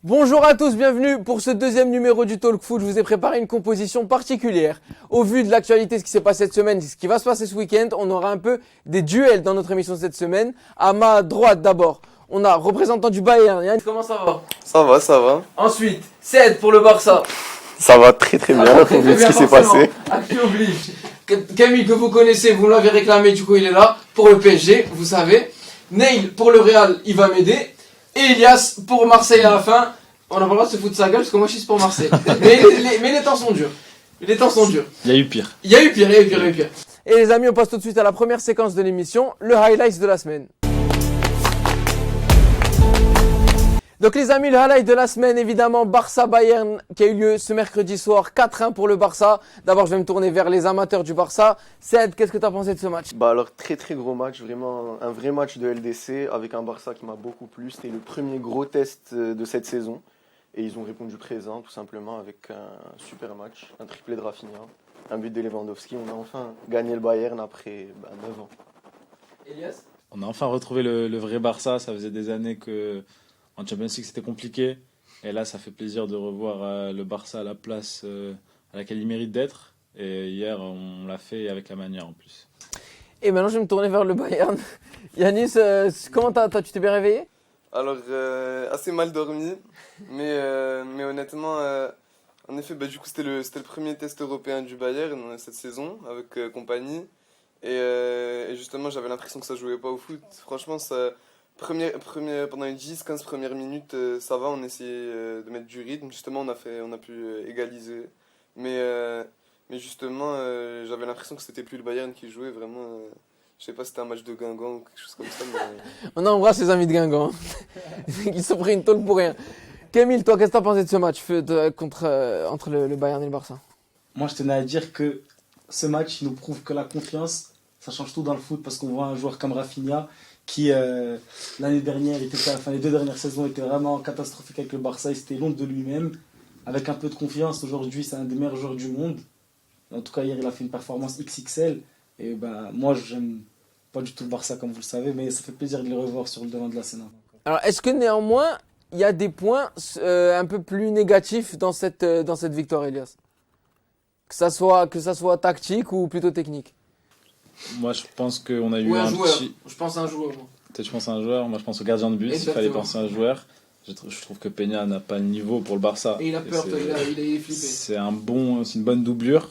Bonjour à tous, bienvenue pour ce deuxième numéro du Talk Foot. Je vous ai préparé une composition particulière. Au vu de l'actualité, ce qui s'est passé cette semaine, ce qui va se passer ce week-end, on aura un peu des duels dans notre émission cette semaine. À ma droite d'abord, on a représentant du Bayern. Yann, comment ça va? Ça va, ça va. Ensuite, Ced pour le Barça. Ça va très très bien, Très, au vu de ce qui s'est forcément. passé. Actu oblige. Camille que vous connaissez, vous l'avez réclamé, du coup il est là. Pour le PSG, vous savez. Neil pour le Real, il va m'aider. Et Elias pour Marseille à la fin. On n'a pas le droit de se foutre de sa gueule parce que moi je suis pour Marseille. mais les temps sont durs. Les temps sont durs. Il y a eu pire. Il y a eu pire. Et les amis, on passe tout de suite à la première séquence de l'émission, le highlight de la semaine. Donc les amis, le highlight de la semaine, évidemment, Barça-Bayern qui a eu lieu ce mercredi soir, 4-1 pour le Barça. D'abord, je vais me tourner vers les amateurs du Barça. Ced, qu'est-ce que tu as pensé de ce match? Alors très très gros match, vraiment un vrai match de LDC avec un Barça qui m'a beaucoup plu. C'était le premier gros test de cette saison. Et ils ont répondu présent tout simplement avec un super match, un triplé de Rafinha, un but de Lewandowski. On a enfin gagné le Bayern après 9 ans. Elias? On a enfin retrouvé le vrai Barça. Ça faisait des années que en Champions League c'était compliqué. Et là, ça fait plaisir de revoir le Barça à la place à laquelle il mérite d'être. Et hier, on l'a fait avec la manière en plus. Et maintenant, je vais me tourner vers le Bayern. Yanis, comment tu t'es bien réveillé? Alors assez mal dormi, mais honnêtement, en effet, du coup c'était le premier test européen du Bayern cette saison avec compagnie. Et justement, j'avais l'impression que ça jouait pas au foot. Franchement, pendant les 10-15 premières minutes, ça va, on essayait de mettre du rythme. Justement, on a pu égaliser. Mais justement, j'avais l'impression que c'était plus le Bayern qui jouait vraiment. Je sais pas si c'était un match de Guingamp ou quelque chose comme ça. Mais... On embrasse les amis de Guingamp. Ils se sont pris une tôle pour rien. Camille, toi, qu'est-ce que t'as pensé de ce match entre le Bayern et le Barça? Moi, je tenais à dire que ce match il nous prouve que la confiance, ça change tout dans le foot parce qu'on voit un joueur comme Rafinha qui, l'année dernière, les 2 dernières saisons étaient vraiment catastrophiques avec le Barça. Il s'était l'ombre de lui-même. Avec un peu de confiance, aujourd'hui, c'est un des meilleurs joueurs du monde. En tout cas, hier, il a fait une performance XXL. Et moi, j'aime pas du tout le Barça, comme vous le savez, mais ça fait plaisir de le revoir sur le devant de la scène. Alors, est-ce que néanmoins, il y a des points un peu plus négatifs dans cette victoire, Elias? Que ça soit tactique ou plutôt technique? Moi, je pense qu'on a eu Ou un joueur. petit... Je pense à un joueur. Moi. Peut-être je pense à un joueur. Moi, je pense au gardien de but. S'il fallait Exactement. penser à un joueur. Je trouve que Peña n'a pas le niveau pour le Barça. Et il a peur, il est flippé. C'est une bonne doublure.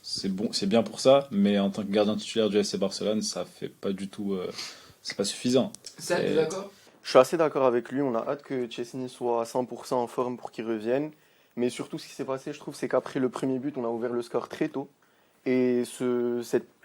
C'est bon, c'est bien pour ça, mais en tant que gardien titulaire du FC Barcelone, ça fait pas du tout, c'est pas suffisant. Ça, t'es d'accord? Je suis assez d'accord avec lui, on a hâte que Chesney soit à 100% en forme pour qu'il revienne. Mais surtout, ce qui s'est passé, je trouve, c'est qu'après le premier but, on a ouvert le score très tôt. Et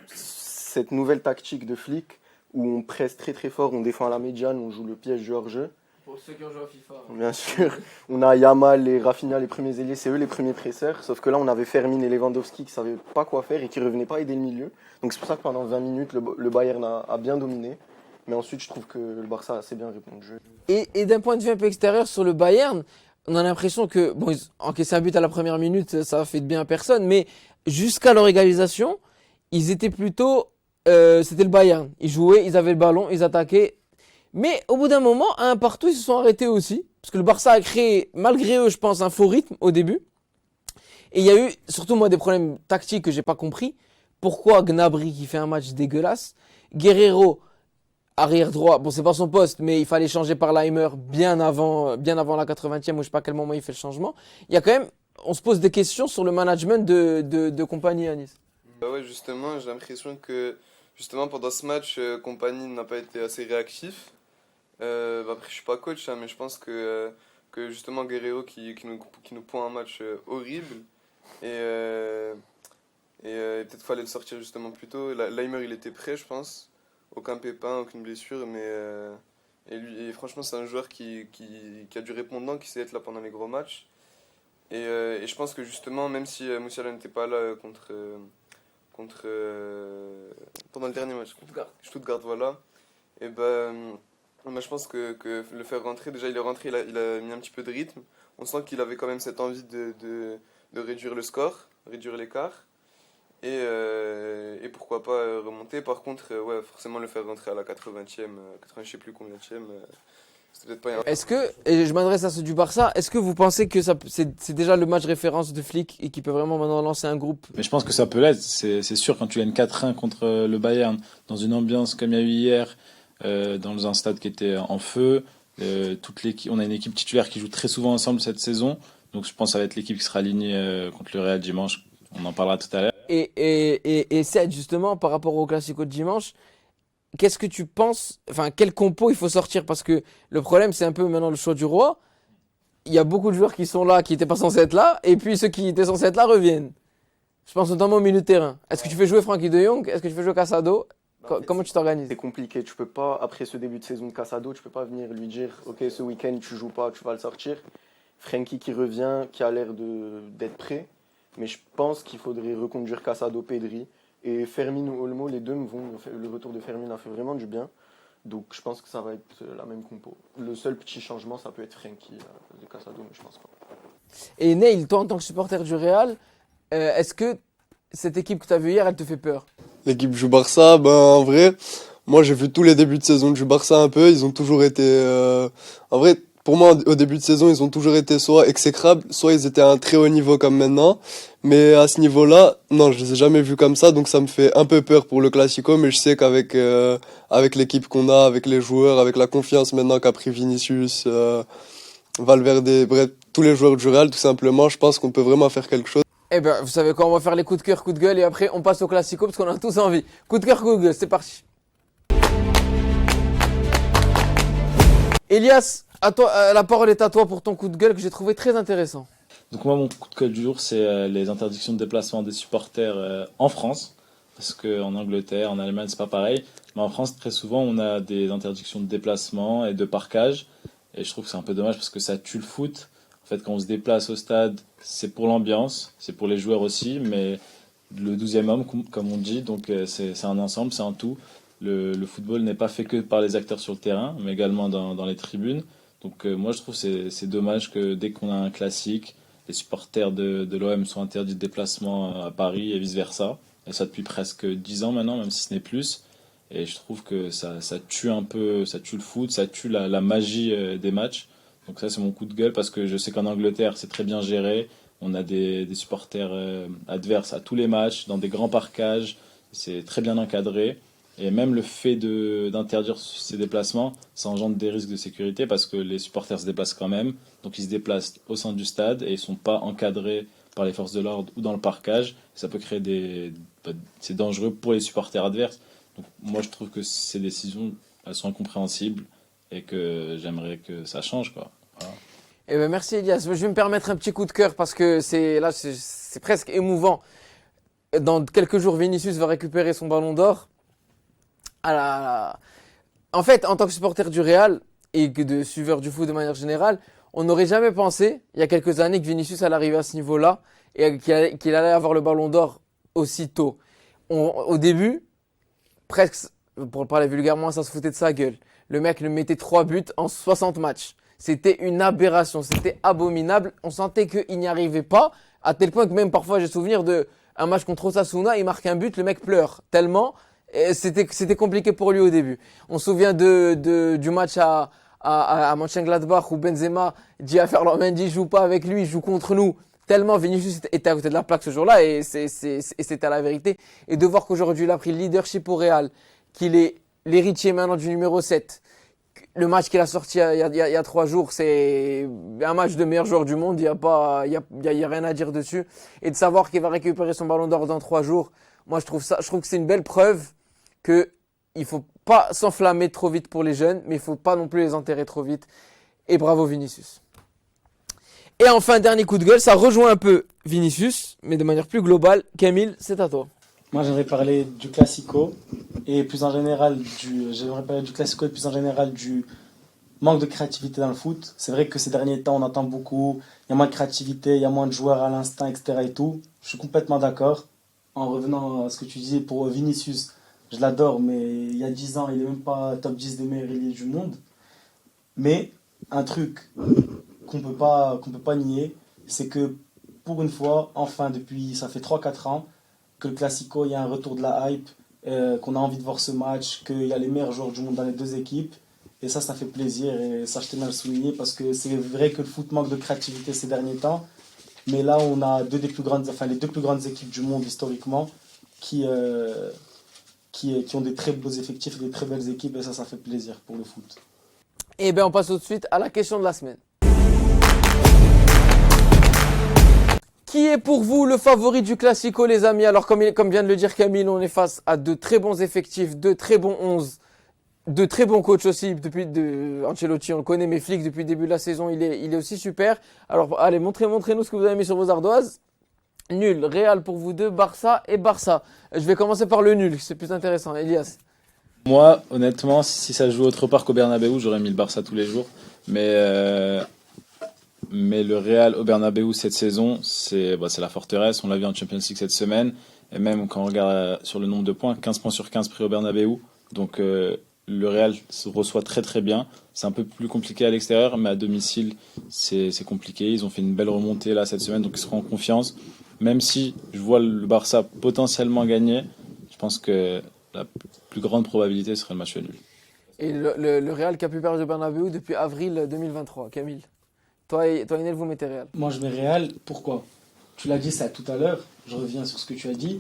cette nouvelle tactique de Flick, où on presse très très fort, on défend à la médiane, on joue le piège du hors-jeu. Pour ceux qui ont joué à FIFA. Bien sûr, on a Yamal et Rafinha, les premiers ailiers, c'est eux les premiers presseurs. Sauf que là, on avait Fermin et Lewandowski qui ne savaient pas quoi faire et qui ne revenaient pas aider le milieu. Donc c'est pour ça que pendant 20 minutes, le Bayern a bien dominé. Mais ensuite, je trouve que le Barça a assez bien répondu. Et d'un point de vue un peu extérieur sur le Bayern, on a l'impression que, bon, ils encaissaient un but à la première minute, ça a fait de bien à personne, mais jusqu'à leur égalisation, ils étaient plutôt, c'était le Bayern. Ils jouaient, ils avaient le ballon, ils attaquaient. Mais au bout d'un moment, à un partout, ils se sont arrêtés aussi. Parce que le Barça a créé, malgré eux, je pense, un faux rythme au début. Et il y a eu, surtout moi, des problèmes tactiques que j'ai pas compris. Pourquoi Gnabry, qui fait un match dégueulasse, Guerreiro, arrière droit, bon c'est pas son poste, mais il fallait changer par Leimer bien avant la 80e ou je sais pas à quel moment il fait le changement. Il y a quand même, on se pose des questions sur le management de compagnie à Nice. Ouais, justement, j'ai l'impression que justement pendant ce match, Compagnie n'a pas été assez réactif. Après, je suis pas coach, hein, mais je pense que justement Guerrero qui nous pond un match horrible. Et peut-être fallait le sortir justement plus tôt. Leimer, il était prêt, je pense. Aucun pépin, aucune blessure. Et franchement, c'est un joueur qui a du répondant, qui sait être là pendant les gros matchs. Et je pense que justement, même si Musiala n'était pas là pendant le dernier match, Stuttgart, voilà. Et moi, je pense que le faire rentrer, déjà il est rentré, il a mis un petit peu de rythme. On sent qu'il avait quand même cette envie de réduire le score, réduire l'écart. Et pourquoi pas remonter. Par contre, ouais, forcément le faire rentrer à la 80e, 80, je sais plus combien c'était peut-être pas. Est-ce que, et je m'adresse à ceux du Barça, est-ce que vous pensez que c'est déjà le match référence de Flick et qu'il peut vraiment maintenant lancer un groupe? Mais je pense que ça peut l'être. C'est sûr, quand tu gagnes 4-1 contre le Bayern, dans une ambiance comme il y a eu hier, dans un stade qui était en feu, on a une équipe titulaire qui joue très souvent ensemble cette saison. Donc je pense que ça va être l'équipe qui sera alignée contre le Real dimanche. On en parlera tout à l'heure. Et Seth, justement, par rapport au Classico de dimanche, qu'est-ce que tu penses, enfin, quel compo il faut sortir? Parce que le problème, c'est un peu maintenant le choix du roi. Il y a beaucoup de joueurs qui sont là, qui n'étaient pas censés être là, et puis ceux qui étaient censés être là reviennent. Je pense notamment au milieu de terrain. Est-ce que tu fais jouer Frankie de Jong? Est-ce que tu fais jouer Casado? En fait, Comment tu t'organises? c'est compliqué. Tu peux pas, après ce début de saison de Casado, tu peux pas venir lui dire, ok, ce week-end tu joues pas, tu vas le sortir. Frankie qui revient, qui a l'air d'être prêt, mais je pense qu'il faudrait reconduire Casado, Pedri et Fermin ou Olmo. Les deux le retour de Fermin a fait vraiment du bien. Donc je pense que ça va être la même compo. Le seul petit changement, ça peut être Frankie de Casado, mais je pense pas. Et Neil, toi en tant que supporter du Real, est-ce que cette équipe que tu as vue hier, elle te fait peur? L'équipe du Barça, ben en vrai, moi j'ai vu tous les débuts de saison du Barça un peu, ils ont toujours été en vrai pour moi au début de saison, ils ont toujours été soit exécrables, soit ils étaient à un très haut niveau comme maintenant, mais à ce niveau-là, non, je les ai jamais vus comme ça, donc ça me fait un peu peur pour le Classico, mais je sais qu'avec avec l'équipe qu'on a, avec les joueurs, avec la confiance maintenant qu'a pris Vinicius, Valverde, bref, tous les joueurs du Real tout simplement, je pense qu'on peut vraiment faire quelque chose. Eh ben, vous savez quoi, on va faire les coups de cœur, coups de gueule, et après on passe au Classico parce qu'on a tous envie. Coup de cœur, coup de gueule, c'est parti. Elias, à toi, la parole est à toi pour ton coup de gueule que j'ai trouvé très intéressant. Donc moi, mon coup de gueule du jour, c'est les interdictions de déplacement des supporters en France. Parce qu'en Angleterre, en Allemagne, c'est pas pareil. Mais en France, très souvent, on a des interdictions de déplacement et de parquage. Et je trouve que c'est un peu dommage parce que ça tue le foot. En fait, quand on se déplace au stade, c'est pour l'ambiance, c'est pour les joueurs aussi, mais le 12e homme, comme on dit, donc c'est un ensemble, c'est un tout. Le football n'est pas fait que par les acteurs sur le terrain, mais également dans les tribunes. Donc moi, je trouve que c'est dommage que dès qu'on a un classique, les supporters de l'OM sont interdits de déplacement à Paris et vice-versa. Et ça depuis presque 10 ans maintenant, même si ce n'est plus. Et je trouve que ça tue un peu, ça tue le foot, ça tue la magie des matchs. Donc ça, c'est mon coup de gueule parce que je sais qu'en Angleterre, c'est très bien géré. On a des supporters adverses à tous les matchs, dans des grands parcages. C'est très bien encadré. Et même le fait d'interdire ces déplacements, ça engendre des risques de sécurité parce que les supporters se déplacent quand même. Donc ils se déplacent au sein du stade et ils ne sont pas encadrés par les forces de l'ordre ou dans le parcage. Ça peut créer c'est dangereux pour les supporters adverses. Donc moi, je trouve que ces décisions, elles sont incompréhensibles et que j'aimerais que ça change, quoi. Voilà. Eh ben, merci Elias. Je vais me permettre un petit coup de cœur parce que c'est presque émouvant. Dans quelques jours, Vinicius va récupérer son ballon d'or. En fait, en tant que supporter du Real et que de suiveur du foot de manière générale, on n'aurait jamais pensé, il y a quelques années, que Vinicius allait arriver à ce niveau-là et qu'il allait avoir le ballon d'or aussi tôt. Au début, presque, pour parler vulgairement, ça se foutait de sa gueule. Le mec le mettait 3 buts en 60 matchs. C'était une aberration, c'était abominable. On sentait qu'il n'y arrivait pas, à tel point que même parfois j'ai souvenir de un match contre Osasuna, il marque un but, le mec pleure tellement. C'était compliqué pour lui au début. On se souvient du match à Mönchengladbach où Benzema dit à Ferland Mendy joue pas avec lui, joue contre nous. Tellement Vinicius était à côté de la plaque ce jour-là et c'était la vérité. Et de voir qu'aujourd'hui il a pris le leadership au Real, qu'il est l'héritier maintenant du numéro 7. Le match qu'il a sorti il y a 3 jours, c'est un match de meilleur joueur du monde, il y a rien à dire dessus. Et de savoir qu'il va récupérer son ballon d'or dans 3 jours, moi je trouve que c'est une belle preuve que il faut pas s'enflammer trop vite pour les jeunes, mais il faut pas non plus les enterrer trop vite. Et bravo Vinicius. Et enfin, dernier coup de gueule, ça rejoint un peu Vinicius, mais de manière plus globale. Camille, c'est à toi. Moi, j'aimerais parler du Classico et plus en général j'aimerais parler du Classico et plus en général du manque de créativité dans le foot. C'est vrai que ces derniers temps, on entend beaucoup, il y a moins de créativité, il y a moins de joueurs à l'instinct, etc. et tout. Je suis complètement d'accord. En revenant à ce que tu disais pour Vinicius, je l'adore, mais il y a 10 ans, il n'est même pas top 10 des meilleurs ailiers du monde. Mais un truc qu'on peut pas nier, c'est que pour une fois, enfin depuis, ça fait 3-4 ans, que le Classico, il y a un retour de la hype, qu'on a envie de voir ce match, qu'il y a les meilleurs joueurs du monde dans les deux équipes. Et ça fait plaisir et ça, je tenais à le souligner parce que c'est vrai que le foot manque de créativité ces derniers temps. Mais là, on a les deux plus grandes équipes du monde historiquement qui ont des très beaux effectifs et des très belles équipes. Et ça fait plaisir pour le foot. Et bien, on passe tout de suite à la question de la semaine. Qui est pour vous le favori du Classico, les amis? Alors, comme vient de le dire Camille, on est face à de très bons effectifs, de très bons 11, de très bons coachs aussi. Ancelotti, on le connaît, mais Flick, depuis le début de la saison, il est aussi super. Alors, allez, montrez-nous ce que vous avez mis sur vos ardoises. Nul, Real pour vous deux, Barça et Barça. Je vais commencer par le nul, c'est plus intéressant. Elias. Moi, honnêtement, si ça se joue autre part qu'au Bernabeu, j'aurais mis le Barça tous les jours. Mais le Real au Bernabeu cette saison, c'est la forteresse. On l'a vu en Champions League cette semaine. Et même quand on regarde sur le nombre de points, 15 points sur 15 pris au Bernabeu. Donc le Real se reçoit très très bien. C'est un peu plus compliqué à l'extérieur, mais à domicile, c'est compliqué. Ils ont fait une belle remontée là cette semaine, donc ils seront en confiance. Même si je vois le Barça potentiellement gagner, je pense que la plus grande probabilité serait le match nul. Et le Real qui a pu perdre au Bernabeu depuis avril 2023. Camille. Toi, Inel, vous mettez Real. Moi, je mets Real. Pourquoi? Tu l'as dit ça tout à l'heure. Je reviens sur ce que tu as dit.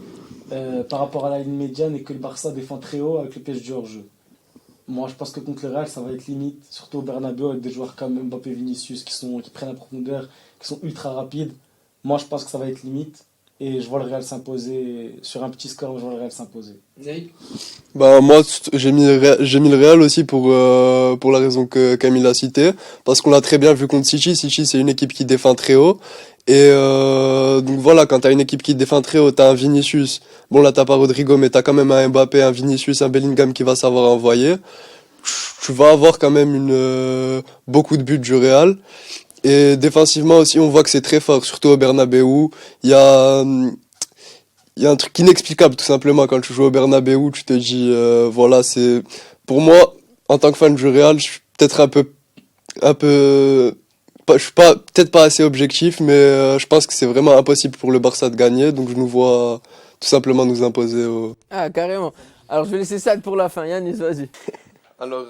Par rapport à la ligne médiane et que le Barça défend très haut avec le piège du hors-jeu. Moi, je pense que contre le Real, ça va être limite. Surtout au Bernabeu avec des joueurs comme Mbappé et Vinicius qui prennent la profondeur, qui sont ultra rapides. Moi, je pense que ça va être limite. Et je vois le Real s'imposer. Sur un petit score, je vois le Real s'imposer. Bah moi j'ai mis le Real aussi pour la raison que Camille a citée, parce qu'on l'a très bien vu contre City. City c'est une équipe qui défend très haut et donc voilà, quand t'as une équipe qui défend très haut, t'as un Vinicius, bon là t'as pas Rodrigo mais t'as quand même un Mbappé, un Vinicius, un Bellingham qui va savoir envoyer. Tu vas avoir quand même beaucoup de buts du Real. Et défensivement aussi on voit que c'est très fort, surtout au Bernabeu. Il y a un truc inexplicable tout simplement quand tu joues au Bernabeu, tu te dis voilà, c'est pour moi en tant que fan du Real, je suis peut-être je suis pas peut-être pas assez objectif, mais je pense que c'est vraiment impossible pour le Barça de gagner, donc je nous vois tout simplement nous imposer Ah, carrément. Alors, je vais laisser ça pour la fin. Yannis, vas-y. Alors,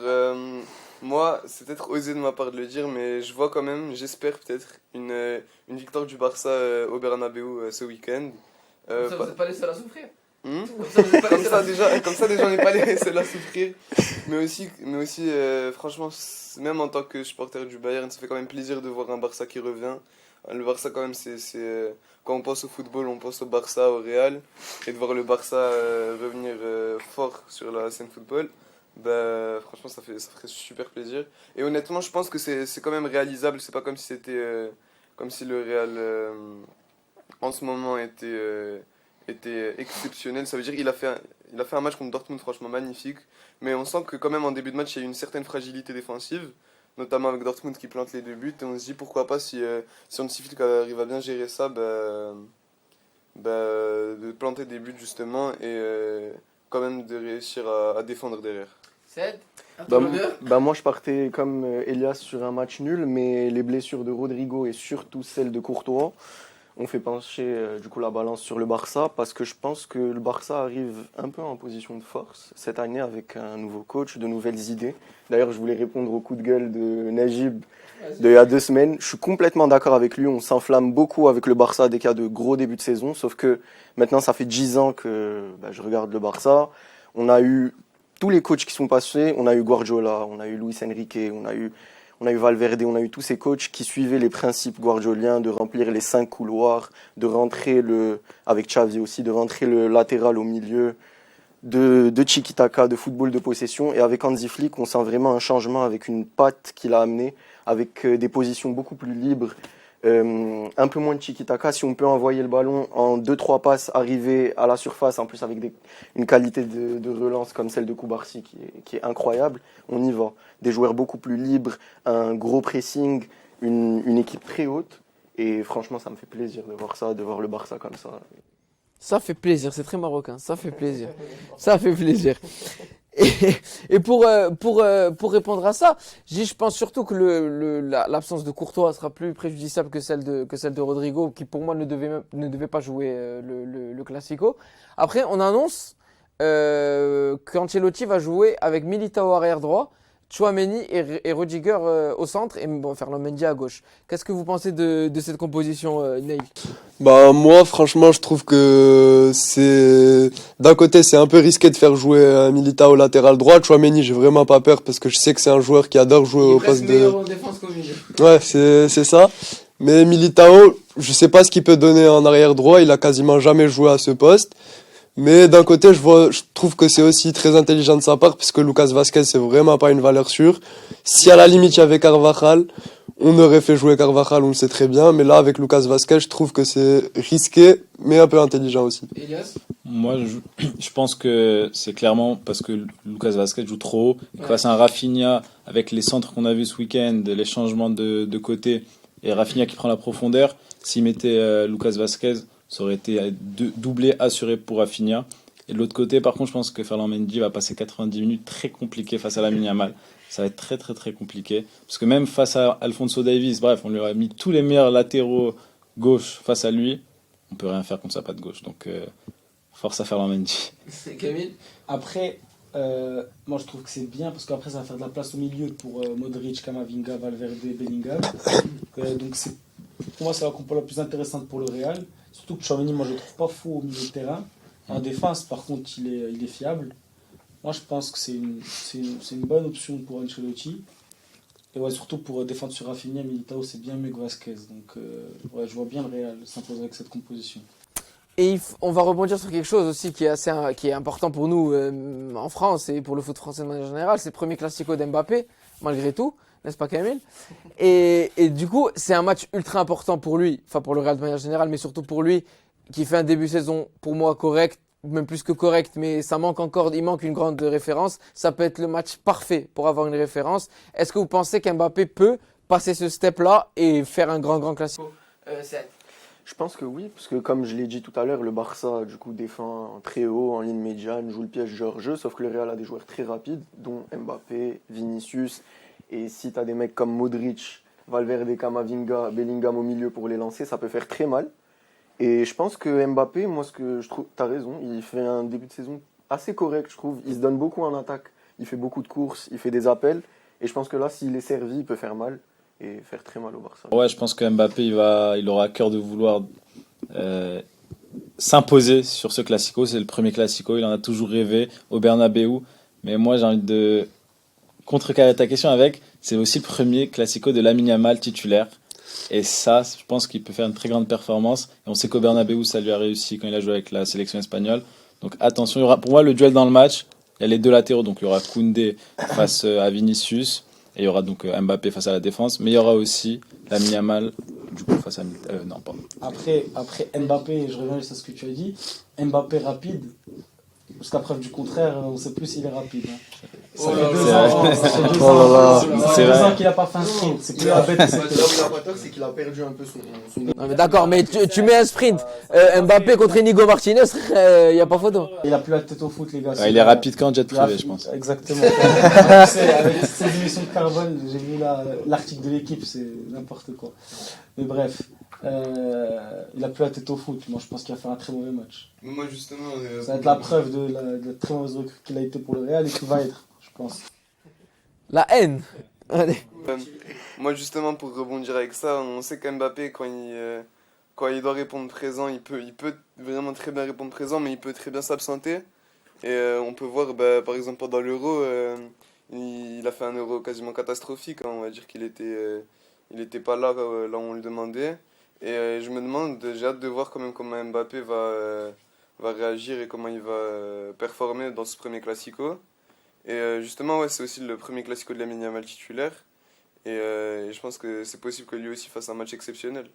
moi, c'est peut-être osé de ma part de le dire, mais je vois quand même, j'espère peut-être, une victoire du Barça au Bernabeu ce week-end. Vous n'êtes pas les seuls à souffrir. Comme ça déjà on n'est pas les seuls à souffrir. Mais aussi franchement, même en tant que supporter du Bayern, ça fait quand même plaisir de voir un Barça qui revient. Le Barça quand même, quand on pense au football, on pense au Barça, au Real. Et de voir le Barça revenir fort sur la scène football, bah, franchement ça ferait super plaisir. Et honnêtement je pense que c'est quand même réalisable. C'est pas comme si c'était comme si le Real en ce moment était exceptionnel. Ça veut dire qu'il il a fait un match contre Dortmund franchement magnifique. Mais on sent que quand même en début de match, il y a une certaine fragilité défensive, notamment avec Dortmund qui plante les deux buts. Et on se dit pourquoi pas si Hansi arrive à bien gérer ça, de planter des buts justement et quand même de réussir à défendre derrière. Moi je partais comme Elias sur un match nul, mais les blessures de Rodrigo et surtout celles de Courtois ont fait pencher du coup la balance sur le Barça, parce que je pense que le Barça arrive un peu en position de force cette année avec un nouveau coach, de nouvelles idées. D'ailleurs je voulais répondre au coup de gueule de Najib il y a 2 semaines. Je suis complètement d'accord avec lui, on s'enflamme beaucoup avec le Barça dès qu'il y a de gros débuts de saison, sauf que maintenant ça fait 10 ans que je regarde le Barça. On a eu tous les coachs qui sont passés, on a eu Guardiola, on a eu Luis Enrique, on a eu Valverde, on a eu tous ces coachs qui suivaient les principes guardioliens de remplir les 5 couloirs, de rentrer avec Xavi aussi, de rentrer le latéral au milieu, de tiki-taka, de football de possession. Et avec Hansi Flick, on sent vraiment un changement avec une patte qu'il a amenée, avec des positions beaucoup plus libres, un peu moins de tiki-taka. Si on peut envoyer le ballon en 2-3 passes, arriver à la surface, en plus avec une qualité de relance comme celle de Koubarsi qui est incroyable, on y va. Des joueurs beaucoup plus libres, un gros pressing, une équipe très haute. Et franchement, ça me fait plaisir de voir ça, de voir le Barça comme ça. Ça fait plaisir, c'est très marocain. Ça fait plaisir. Ça fait plaisir. Et pour répondre à ça, je pense surtout que l'absence de Courtois sera plus préjudiciable que celle de Rodrigo, qui pour moi ne devait pas jouer le Classico. Après, on annonce qu'Ancelotti va jouer avec Militao arrière droit, Tchouaméni et Rudiger au centre et bon, Ferland Mendy à gauche. Qu'est-ce que vous pensez de cette composition, Neil? Bah moi franchement je trouve que d'un côté c'est un peu risqué de faire jouer Militao latéral droit. Tchouaméni j'ai vraiment pas peur parce que je sais que c'est un joueur qui adore jouer au poste de... en défense qu'au milieu. Ouais, c'est ça. Mais Militao, je sais pas ce qu'il peut donner en arrière droit, il a quasiment jamais joué à ce poste. Mais d'un côté, je trouve que c'est aussi très intelligent de sa part, puisque Lucas Vazquez, c'est vraiment pas une valeur sûre. Si à la limite, il y avait Carvajal, on aurait fait jouer Carvajal, on le sait très bien. Mais là, avec Lucas Vazquez, je trouve que c'est risqué, mais un peu intelligent aussi. Elias? Moi, je pense que c'est clairement parce que Lucas Vazquez joue trop haut. Et face à un Rafinha, avec les centres qu'on a vus ce week-end, les changements de côté, et Rafinha qui prend la profondeur, s'il mettait Lucas Vazquez, ça aurait été doublé assuré pour Rafinha. Et de l'autre côté, par contre, je pense que Ferland Mendy va passer 90 minutes très compliquées face à Lamine Yamal. Ça va être très très très compliqué. Parce que même face à Alphonso Davies, bref, on lui aurait mis tous les meilleurs latéraux gauche face à lui. On peut rien faire contre sa patte gauche. Donc force à Ferland Mendy. Camille? Après, moi je trouve que c'est bien parce qu'après ça va faire de la place au milieu pour Modric, Camavinga, Valverde, Bellingham. Donc pour moi c'est la compo la plus intéressante pour le Real. Surtout que Tchouaméni, moi je le trouve pas fou au milieu de terrain. En défense, par contre, il est fiable. Moi je pense que c'est une bonne option pour Ancelotti. Et ouais, surtout pour défendre sur Rafinha, Militao, c'est bien mieux que Vasquez. Donc ouais, je vois bien le Real s'imposer avec cette composition. Et on va rebondir sur quelque chose aussi qui est important pour nous en France et pour le foot français de manière générale. C'est le premier classico d'Mbappé, malgré tout, n'est-ce pas Camille? Et du coup, c'est un match ultra important pour lui, enfin pour le Real de manière générale, mais surtout pour lui, qui fait un début de saison pour moi correct, même plus que correct, mais il manque une grande référence. Ça peut être le match parfait pour avoir une référence. Est-ce que vous pensez qu'Mbappé peut passer ce step-là et faire un grand classico? Je pense que oui, parce que comme je l'ai dit tout à l'heure, le Barça du coup défend très haut, en ligne médiane, joue le piège genre jeu, sauf que le Real a des joueurs très rapides, dont Mbappé, Vinicius, et si tu as des mecs comme Modric, Valverde, Camavinga, Bellingham au milieu pour les lancer, ça peut faire très mal. Et je pense que Mbappé, moi ce que je trouve, t'as raison, il fait un début de saison assez correct, je trouve, il se donne beaucoup en attaque, il fait beaucoup de courses, il fait des appels, et je pense que là s'il est servi, il peut faire mal. Et faire très mal au Barça. Ouais, je pense que Mbappé, il aura à cœur de vouloir s'imposer sur ce classico. C'est le premier classico, il en a toujours rêvé au Bernabeu. Mais moi, j'ai envie de contrecarrer ta question avec, c'est aussi le premier classico de Lamine Yamal titulaire. Et ça, je pense qu'il peut faire une très grande performance. Et on sait qu'au Bernabeu, ça lui a réussi quand il a joué avec la sélection espagnole. Donc attention, il y aura pour moi le duel dans le match. Il y a les deux latéraux, donc il y aura Koundé face à Vinicius. Et il y aura donc Mbappé face à la défense, mais il y aura aussi Lamine Yamal du coup face à non pas. Après Mbappé, je reviens juste à ce que tu as dit, Mbappé rapide, jusqu'à preuve du contraire, on ne sait plus s'il est rapide. Hein. Ça fait 2 ans, C'est vrai. qu'il n'a pas fait un sprint, c'est plus la bête. C'est qu'il a perdu un peu son... Non, mais d'accord, mais tu mets un sprint. Mbappé contre Inigo Martinez, il n'y a pas photo. Il a plus la tête au foot, les gars. Ouais, il est rapide qu'en jet privé, je pense. Exactement. Avec ces émissions de carbone, j'ai vu l'article de l'équipe, c'est n'importe quoi. Mais bref, il a plus la tête au foot. Moi, je pense qu'il va faire un très mauvais match. Moi, justement. Ça va être la preuve de la très mauvaise recrue qu'il a été pour le Real et qu'il va être, je pense. La haine. Allez. Moi, justement, pour rebondir avec ça, on sait qu'Mbappé, quand il doit répondre présent, il peut vraiment très bien répondre présent, mais il peut très bien s'absenter. Et on peut voir, par exemple, pendant l'Euro, il a fait un Euro quasiment catastrophique. Hein, on va dire qu'il était pas là, là où on le demandait. Et je me demande, j'ai hâte de voir quand même comment Mbappé va réagir et comment il va performer dans ce premier Classico. Et justement, ouais, c'est aussi le premier Classico de Lamine Yamal titulaire. Et je pense que c'est possible que lui aussi fasse un match exceptionnel.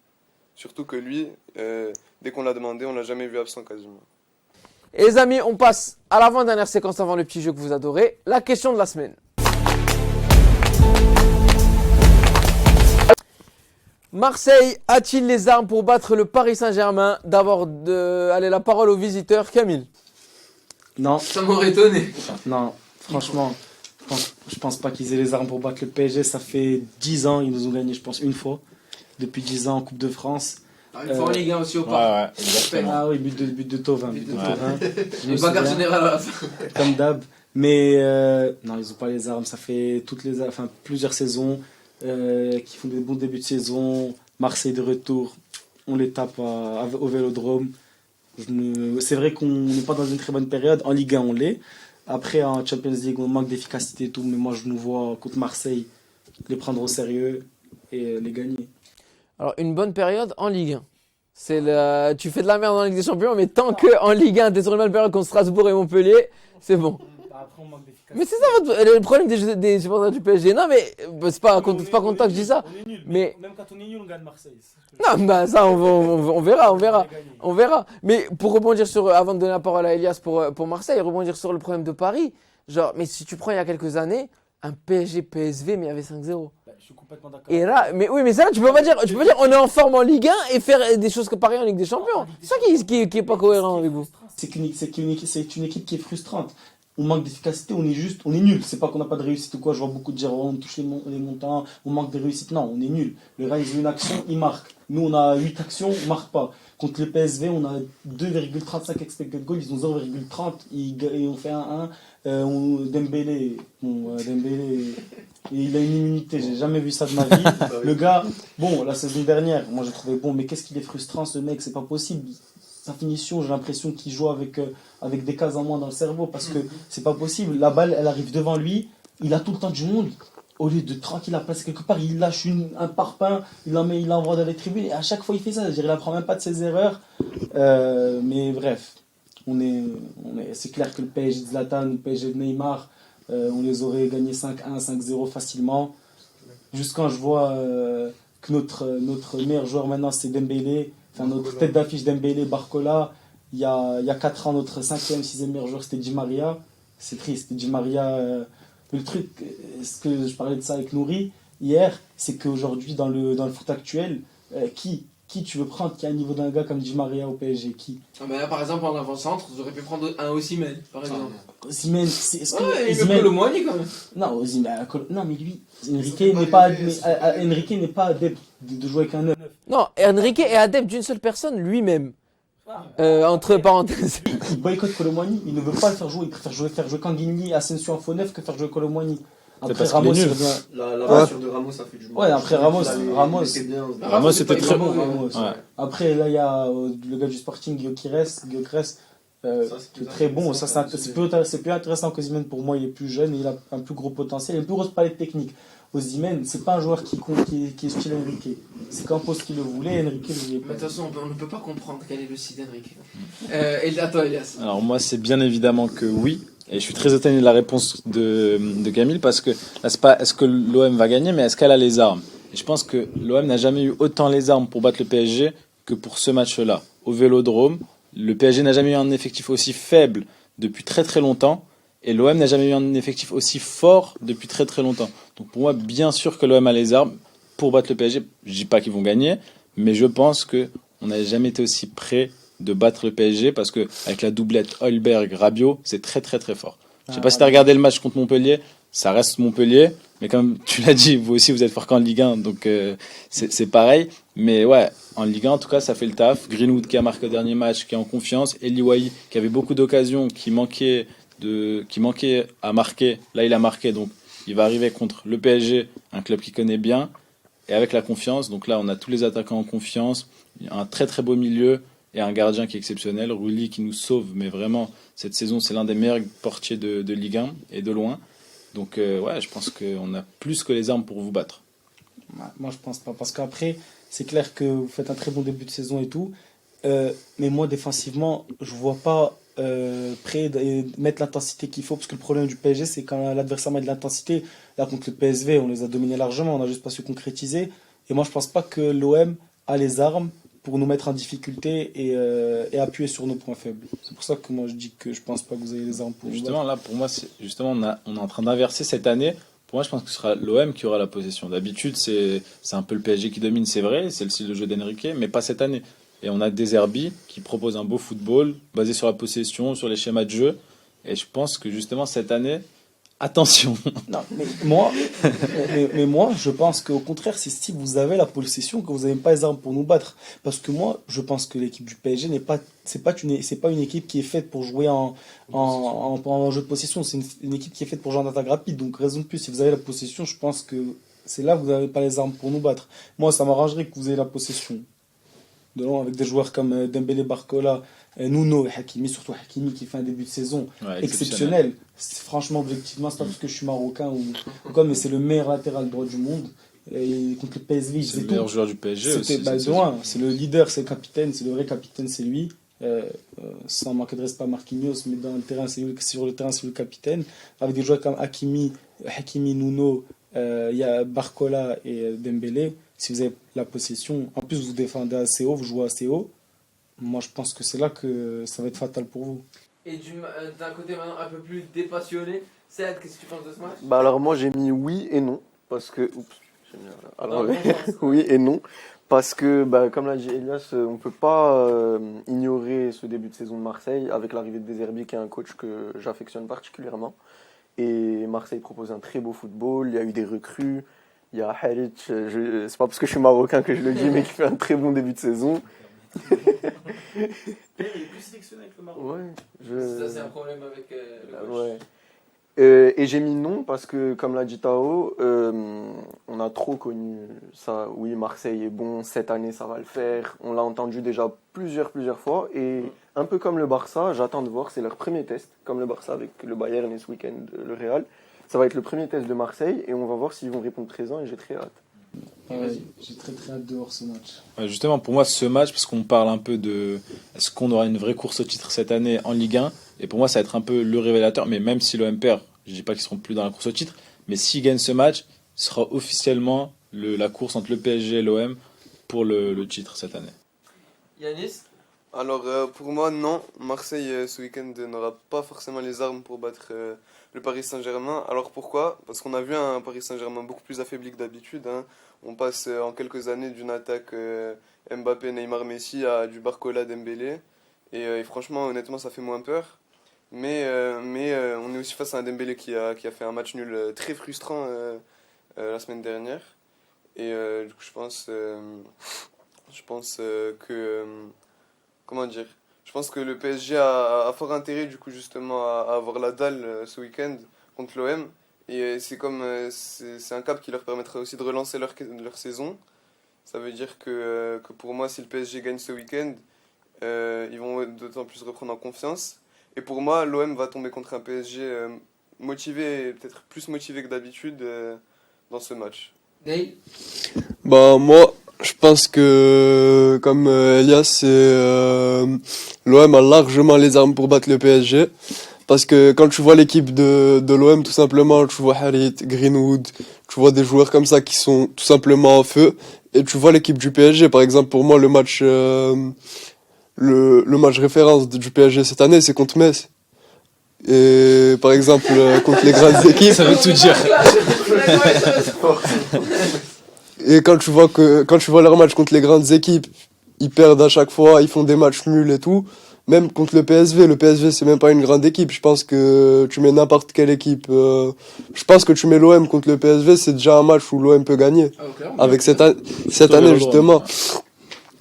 Surtout que lui, dès qu'on l'a demandé, on l'a jamais vu absent quasiment. Et les amis, on passe à l'avant-dernière séquence avant le petit jeu que vous adorez. La question de la semaine. Marseille a-t-il les armes pour battre le Paris Saint-Germain? D'abord, allez, la parole aux visiteurs. Camille. Non. Ça m'aurait étonné. Non, franchement, je pense pas qu'ils aient les armes pour battre le PSG. Ça fait 10 ans, ils nous ont gagné, je pense, une fois. Depuis 10 ans en Coupe de France. Une fois en Ligue 1 aussi au Ouais, parc. exactement. Ah oui, but de Thauvin. But But de de Thauvin. Thauvin. Je me Une bagarre souviens, générale à la fin. comme d'hab. Mais non, ils ont pas les armes. Ça fait plusieurs saisons qui font des bons débuts de saison. Marseille de retour, on les tape au Vélodrome. C'est vrai qu'on n'est pas dans une très bonne période. En Ligue 1, on l'est. Après, en Champions League, on manque d'efficacité et tout. Mais moi, je nous vois contre Marseille les prendre au sérieux et les gagner. Alors, une bonne période en Ligue 1. Tu fais de la merde en Ligue des Champions, mais tant qu'en Ligue 1, t'es sur une bonne période contre Strasbourg et Montpellier, c'est bon. Après, on manque d'efficacité. Mais c'est ça le problème des supporters du PSG. Non, mais c'est pas contre toi que je dis ça. On est nul. Mais- Même quand on est nul, on gagne Marseille. Non, bah ça, on verra. Mais pour rebondir avant de donner la parole à Elias pour Marseille, rebondir sur le problème de Paris. Genre, mais si tu prends il y a quelques années, un PSG-PSV, mais il y avait 5-0. Je suis complètement d'accord. Et là, mais oui, mais ça, tu peux pas dire, on est en forme en Ligue 1 et faire des choses que pareil en Ligue des Champions. C'est ça qui est pas cohérent avec vous. C'est une équipe qui est frustrante. On manque d'efficacité, on est nul. C'est pas qu'on n'a pas de réussite ou quoi. Je vois beaucoup de dire on touche les montants, on manque de réussite. Non, on est nul. Le Real, ils ont une action, ils marquent. Nous, on a 8 actions, on marque pas. Contre le PSV, on a 2,35 expected goals, ils ont 0,30. Et on fait 1-1. Dembélé, il a une immunité, j'ai jamais vu ça de ma vie. Le gars, bon, la saison dernière, moi j'ai trouvé bon, mais qu'est-ce qu'il est frustrant ce mec, c'est pas possible. Sa finition, j'ai l'impression qu'il joue avec des cases en moins dans le cerveau parce que c'est pas possible. La balle, elle arrive devant lui, il a tout le temps du monde. Au lieu de tranquille la placer quelque part, il lâche un parpaing, il l'envoie dans les tribunes et à chaque fois il fait ça. C'est-à-dire, il apprend même pas de ses erreurs. Mais bref, c'est clair que le PSG de Zlatan, le PSG de Neymar, on les aurait gagnés 5-1, 5-0 facilement. Jusqu'à quand je vois que notre meilleur joueur maintenant c'est Dembélé, enfin notre tête d'affiche Dembélé, Barcola. Il y a 4 ans, notre 5e, 6e meilleur joueur c'était Di Maria. C'est triste, Di Maria. Mais le truc, ce que je parlais de ça avec Nouri hier, c'est qu'aujourd'hui dans le foot actuel, qui tu veux prendre qui a un niveau d'un gars comme Di Maria au PSG? Qui? Là, par exemple, en avant-centre, j'aurais pu prendre un Osimhen, par exemple. Osimhen, est-ce que Ouais, il Osimhen- me Colomboigny quand même. Non, Osimhen, non, mais lui, Enrique n'est pas adepte de jouer avec un 9. Non, Enrique est adepte d'une seule personne, lui-même. Entre parenthèses. Il boycotte Colomboigny, il ne veut pas le faire jouer, il préfère faire jouer Kanguini, Asensio en faux neuf que faire jouer Colomboigny. Après parce qu'il Ramos, est nul. il revient. La blessure de Ramos, ça fait du mal. Ouais, après Ramos, il était bien. Ramos, c'était très bon. bon. Ouais. Après, là, il y a le gars du Sporting, Gyökeres, qui est très bon. Ça, c'est plus intéressant qu'Osimhen pour moi. Il est plus jeune et il a un plus gros potentiel. Il a une plus grosse palette technique. Osimhen, c'est pas un joueur qui est style Enrique. C'est Campos qui le voulait, Enrique le voulait Mais pas. de toute façon, on ne peut pas comprendre quel est le site d'Enrique. Et à toi, Elias. Alors moi, c'est bien évidemment que oui. Et je suis très étonné de la réponse de Camille parce que là, c'est pas est-ce que l'OM va gagner, mais est-ce qu'elle a les armes. Et je pense que l'OM n'a jamais eu autant les armes pour battre le PSG que pour ce match-là. Au Vélodrome, le PSG n'a jamais eu un effectif aussi faible depuis très très longtemps. Et l'OM n'a jamais eu un effectif aussi fort depuis très très longtemps. Donc pour moi, bien sûr que l'OM a les armes pour battre le PSG. Je dis pas qu'ils vont gagner, mais je pense qu'on n'a jamais été aussi près de battre le PSG parce que avec la doublette Hojbjerg-Rabiot, c'est très très très fort. Je sais pas si tu as regardé le match contre Montpellier, ça reste Montpellier, mais comme tu l'as dit, vous aussi vous êtes fort qu'en Ligue 1, donc c'est pareil. Mais ouais, en Ligue 1 en tout cas, ça fait le taf. Greenwood qui a marqué le dernier match, qui est en confiance. Eli Wahi qui avait beaucoup d'occasions, qui manquait à marquer. Là, il a marqué, donc il va arriver contre le PSG, un club qu'il connaît bien, et avec la confiance. Donc là, on a tous les attaquants en confiance, un très très beau milieu et un gardien qui est exceptionnel. Rulli qui nous sauve, mais vraiment, cette saison, c'est l'un des meilleurs portiers de Ligue 1 et de loin. Donc ouais, je pense qu'on a plus que les armes pour vous battre. Moi, je pense pas. Parce qu'après, c'est clair que vous faites un très bon début de saison et tout. Mais moi, défensivement, je vois pas prêt de mettre l'intensité qu'il faut. Parce que le problème du PSG, c'est quand l'adversaire met de l'intensité. Là, contre le PSV, on les a dominés largement. On n'a juste pas su concrétiser. Et moi, je pense pas que l'OM a les armes pour nous mettre en difficulté et appuyer sur nos points faibles. C'est pour ça que moi, je dis que je pense pas que vous ayez les armes pour vous Justement, là, pour moi, on est en train d'inverser cette année. Pour moi, je pense que ce sera l'OM qui aura la possession. D'habitude, c'est un peu le PSG qui domine, c'est vrai, c'est le style de jeu d'Enrique, mais pas cette année. Et on a des Herbis qui proposent un beau football basé sur la possession, sur les schémas de jeu. Et je pense que justement, cette année, Attention. Non, mais moi, je pense qu'au contraire, c'est si vous avez la possession que vous n'avez pas les armes pour nous battre. Parce que moi, je pense que l'équipe du PSG c'est pas une équipe qui est faite pour jouer en jeu de possession. C'est une équipe qui est faite pour jouer en attaque rapide. Donc, raison de plus, si vous avez la possession, je pense que c'est là que vous n'avez pas les armes pour nous battre. Moi, ça m'arrangerait que vous ayez la possession. De loin, avec des joueurs comme Dembélé, Barcola, Nuno et Hakimi, surtout Hakimi qui fait un début de saison Ouais, exceptionnel. Franchement, objectivement, c'est pas parce que je suis marocain ou quoi, mais c'est le meilleur latéral droit du monde. Et contre le PSV, il C'est faisait le tout. meilleur joueur du PSG aussi. C'était de loin, c'est le leader, c'est le capitaine, c'est le vrai capitaine, c'est lui. Sans manquer de respect à Marquinhos, mais dans le terrain, sur le terrain, c'est le capitaine. Avec des joueurs comme Hakimi, Nuno, il y a Barcola et Dembélé. Si vous avez la possession, en plus vous défendez assez haut, vous jouez assez haut, moi je pense que c'est là que ça va être fatal pour vous. Et d'un côté maintenant un peu plus dépassionné, Ced, qu'est-ce que tu penses de ce match? Bah alors moi j'ai mis oui et non parce que j'ai mis à Non, l'envers. bon sens. Oui et non parce que bah, comme l'a dit Elias, on peut pas ignorer ce début de saison de Marseille avec l'arrivée de Deserbi qui est un coach que j'affectionne particulièrement et Marseille propose un très beau football, il y a eu des recrues, il y a Harit, c'est pas parce que je suis marocain que je le dis mais qui fait un très bon début de saison. Il est plus sélectionné avec le Maroc. Ouais, Ça c'est un problème avec le coach. Ouais. Et j'ai mis non parce que, comme l'a dit Tao, on a trop connu ça. Oui, Marseille est bon, cette année ça va le faire. On l'a entendu déjà plusieurs fois. Et un peu comme le Barça, j'attends de voir, c'est leur premier test, comme le Barça avec le Bayern et ce week-end le Real. Ça va être le premier test de Marseille et on va voir s'ils vont répondre présent et j'ai très hâte. J'ai très hâte de voir ce match. Ouais, justement, pour moi, ce match, parce qu'on parle un peu de est-ce qu'on aura une vraie course au titre cette année en Ligue 1, et pour moi, ça va être un peu le révélateur, mais même si l'OM perd, je dis pas qu'ils seront plus dans la course au titre, mais s'ils gagnent ce match, ce sera officiellement la course entre le PSG et l'OM pour le titre cette année. Yanis? Alors pour moi, non. Marseille ce week-end n'aura pas forcément les armes pour battre le Paris Saint-Germain. Alors pourquoi? Parce qu'on a vu un Paris Saint-Germain beaucoup plus affaibli que d'habitude, hein. On passe en quelques années d'une attaque Mbappé, Neymar, Messi à du Barcola, Dembélé. Et franchement, honnêtement, ça fait moins peur. Mais on est aussi face à un Dembélé qui a fait un match nul très frustrant la semaine dernière. Et du coup, je pense que... comment dire? Je pense que le PSG a fort intérêt, du coup, justement, à avoir la dalle ce week-end contre l'OM. Et c'est un cap qui leur permettra aussi de relancer leur saison. Ça veut dire que pour moi, si le PSG gagne ce week-end, ils vont d'autant plus reprendre en confiance. Et pour moi, l'OM va tomber contre un PSG motivé, et peut-être plus motivé que d'habitude dans ce match. Neil? Bah moi, je pense que comme Elias, l'OM a largement les armes pour battre le PSG. Parce que quand tu vois l'équipe de l'OM, tout simplement, tu vois Harit, Greenwood, tu vois des joueurs comme ça qui sont tout simplement en feu. Et tu vois l'équipe du PSG, par exemple, pour moi, le match référence du PSG cette année, c'est contre Metz. Et par exemple, contre les grandes équipes. Ça veut tout dire. Et quand tu vois leur match contre les grandes équipes, ils perdent à chaque fois, ils font des matchs nuls et tout. Même contre le PSV c'est même pas une grande équipe. Je pense que tu mets n'importe quelle équipe. Je pense que tu mets l'OM contre le PSV, c'est déjà un match où l'OM peut gagner. Avec cette année justement.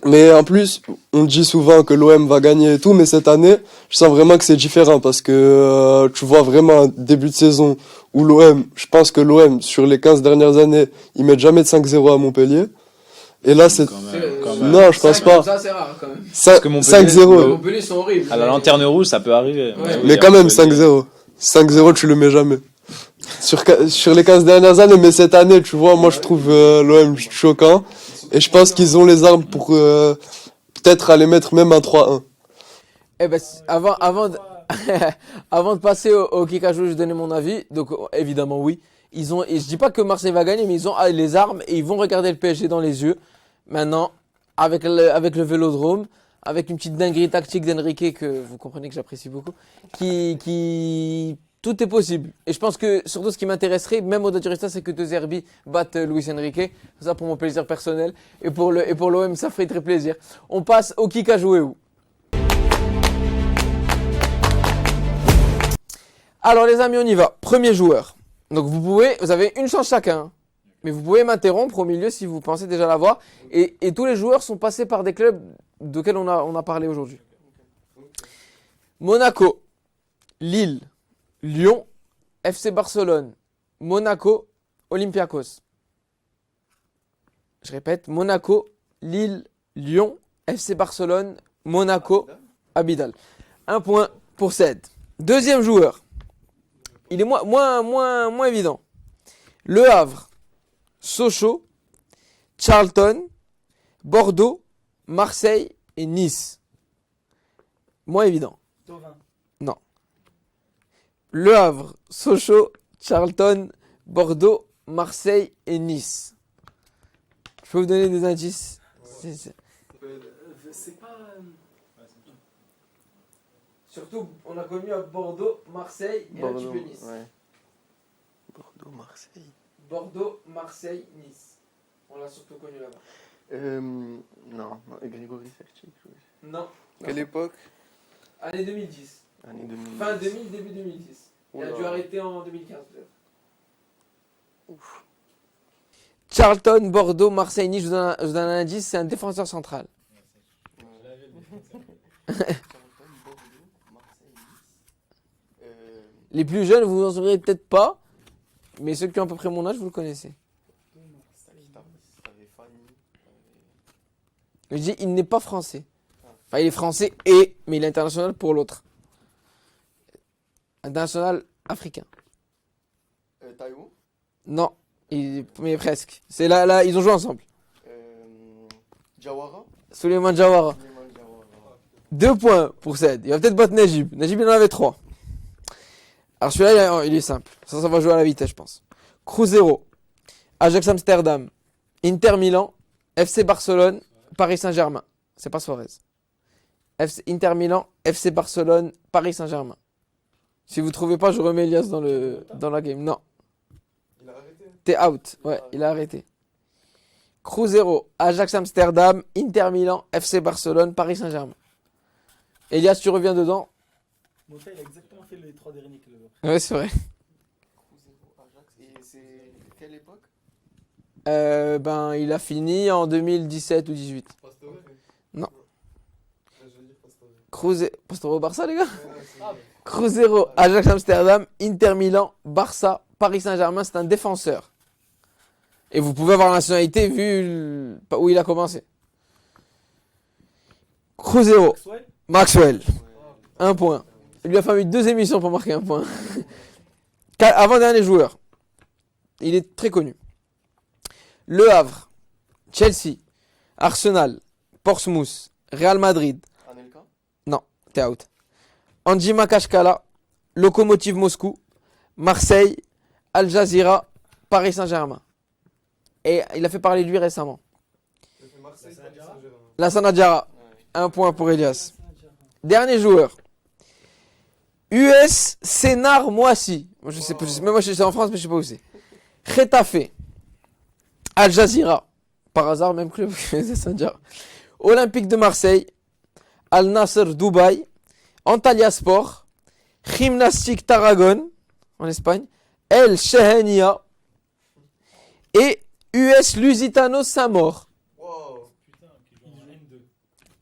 Mais en plus, on dit souvent que l'OM va gagner et tout, mais cette année, je sens vraiment que c'est différent parce que tu vois vraiment un début de saison où je pense que l'OM, sur les 15 dernières années, ils mettent jamais de 5-0 à Montpellier. Et là, c'est... Quand même. Non, je pense pas. Ça, c'est rare quand même. que Montpellier- 5-0. Montpellier sont horribles. À la lanterne rouge, ça peut arriver. Ouais. Mais quand même, 5-0. 5-0, tu le mets jamais. Sur les 15 dernières années, mais cette année, tu vois, moi je trouve l'OM choquant. Et je pense qu'ils ont les armes pour peut-être aller mettre même un 3-1. Eh ben, avant de passer au kick à jouer, je vais donner mon avis. Donc, évidemment, oui. Et je dis pas que Marseille va gagner, mais ils ont les armes et ils vont regarder le PSG dans les yeux. Maintenant, avec le Vélodrome, avec une petite dinguerie tactique d'Enrique que vous comprenez que j'apprécie beaucoup, tout est possible. Et je pense que surtout ce qui m'intéresserait, même au-delà du résultat, c'est que De Zerbi batte Luis Enrique. Ça pour mon plaisir personnel. Et pour l'OM, ça ferait très plaisir. On passe au kick à jouer où? Alors les amis, on y va. Premier joueur. Donc vous avez une chance chacun. Mais vous pouvez m'interrompre au milieu si vous pensez déjà l'avoir. Et tous les joueurs sont passés par des clubs desquels on a parlé aujourd'hui. Monaco, Lille, Lyon, FC Barcelone, Monaco, Olympiakos. Je répète, Monaco, Lille, Lyon, FC Barcelone, Monaco, Abidal. 1 point pour Ced. Deuxième joueur. Il est moins évident. Le Havre, Sochaux, Charlton, Bordeaux, Marseille et Nice. Moins évident. Tovin. Non. Le Havre, Sochaux, Charlton, Bordeaux, Marseille et Nice. Je peux vous donner des indices. C'est pas. Surtout, on a connu à Bordeaux, Marseille et un petit peu Nice. Ouais. Bordeaux, Marseille. Bordeaux, Marseille, Nice. On l'a surtout connu là-bas. Non, Grégory Sertic. Non. Quelle époque? Année 2010. Année 2010. Fin 2000, début 2010. Il a Oula. dû arrêter en 2015 peut-être. Charlton, Bordeaux, Marseille, Nice, je vous donne un indice, c'est un défenseur central. Les plus jeunes, vous en saurez peut-être pas, mais ceux qui ont à peu près mon âge, vous le connaissez. Je dis, il n'est pas français. Enfin, il est français mais il est international pour l'autre. International africain. Taïwo. Non, mais presque. C'est là, ils ont joué ensemble. Jawara. Souleymane Jawara. 2 points pour Ced. Il va peut-être battre Najib. Najib, il en avait 3. Alors celui-là, il est simple. Ça va jouer à la vitesse, je pense. Cruzeiro, Ajax Amsterdam, Inter Milan, FC Barcelone, Paris Saint-Germain. C'est pas Suarez. Inter Milan, FC Barcelone, Paris Saint-Germain. Si vous trouvez pas, je remets Elias dans la game. Non. Il a arrêté. T'es out. Ouais, il a arrêté. Cruzeiro, Ajax Amsterdam, Inter Milan, FC Barcelone, Paris Saint-Germain. Elias, tu reviens dedans. Mon frère, il a exactement fait les 3 derniers clubs. Ouais, c'est vrai. Et c'est quelle époque? Il a fini en 2017 ou 18. Pastore? Non. Je veux dire Pastore. Pastore au Barça, les gars. Cruzeiro, Ajax Amsterdam, Inter Milan, Barça, Paris Saint-Germain, c'est un défenseur. Et vous pouvez avoir la nationalité vu où il a commencé. Cruzeiro, Maxwell, 1 point. Il lui a fallu 2 émissions pour marquer 1 point. Avant-dernier joueur. Il est très connu. Le Havre, Chelsea, Arsenal, Portsmouth, Real Madrid. Anelka. Non, t'es out. Andy Makashkala, Lokomotiv Moscou, Marseille, Al Jazeera, Paris Saint-Germain. Et il a fait parler de lui récemment. Il a fait Marseille, Paris Saint-Germain. Lassana Diarra, 1 point pour Elias. Dernier joueur. US Sénar Moissy. Moi je sais pas, moi je suis en France mais je sais pas où c'est. Getafe, Al Jazeera, par hasard même club que Saint-Diarra. Olympique de Marseille, Al Nasser Dubaï, Antalya Sport, Gymnastique Tarragone en Espagne, El Shehania et US Lusitano Saint-Maur. Wow.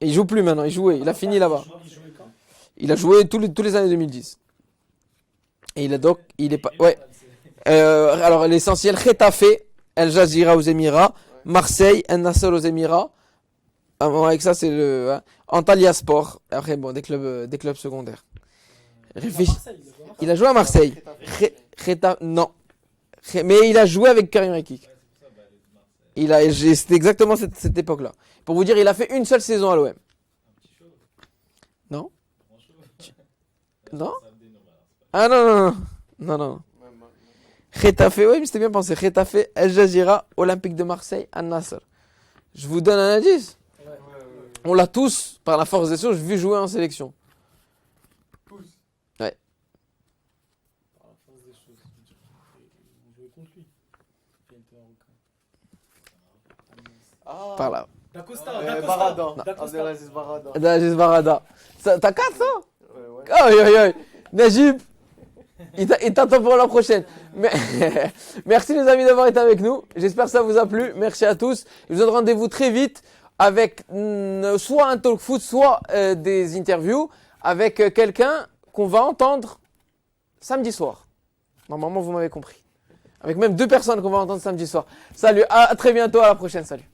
Et il joue plus maintenant, il a fini là-bas. Il a joué tous les années 2010. Et il est pas, ouais. Alors l'essentiel, Getafe, El Jazeera aux Émirats, Marseille, El Nasser aux Émirats. Avec ça c'est le Antalya Sport. Après bon des clubs secondaires. Réfléchis. Il a joué à Marseille. Non. Mais il a joué avec Karim Rekik. C'était exactement cette époque-là. Pour vous dire, il a fait une seule saison à l'OM. Non? Non? Ah non. Getafe, oui, mais c'était bien pensé. Getafe, El Jazeera, Olympique de Marseille, Al Nasser. Je vous donne un indice. On l'a tous, par la force des choses, vu jouer en sélection. Ouais. Par là. D'Acosta, Barada. D'Acosta. Abdelaziz Barada. Abdelaziz Barada. T'as 4 ça? Ouais. Aïe aïe aïe. Najib. Il t'attend pour la prochaine. Mais, merci les amis d'avoir été avec nous. J'espère que ça vous a plu. Merci à tous. Je vous donne rendez-vous très vite avec soit un talk foot, soit des interviews avec quelqu'un qu'on va entendre samedi soir. Normalement, vous m'avez compris. Avec même 2 personnes qu'on va entendre samedi soir. Salut, à très bientôt, à la prochaine. Salut.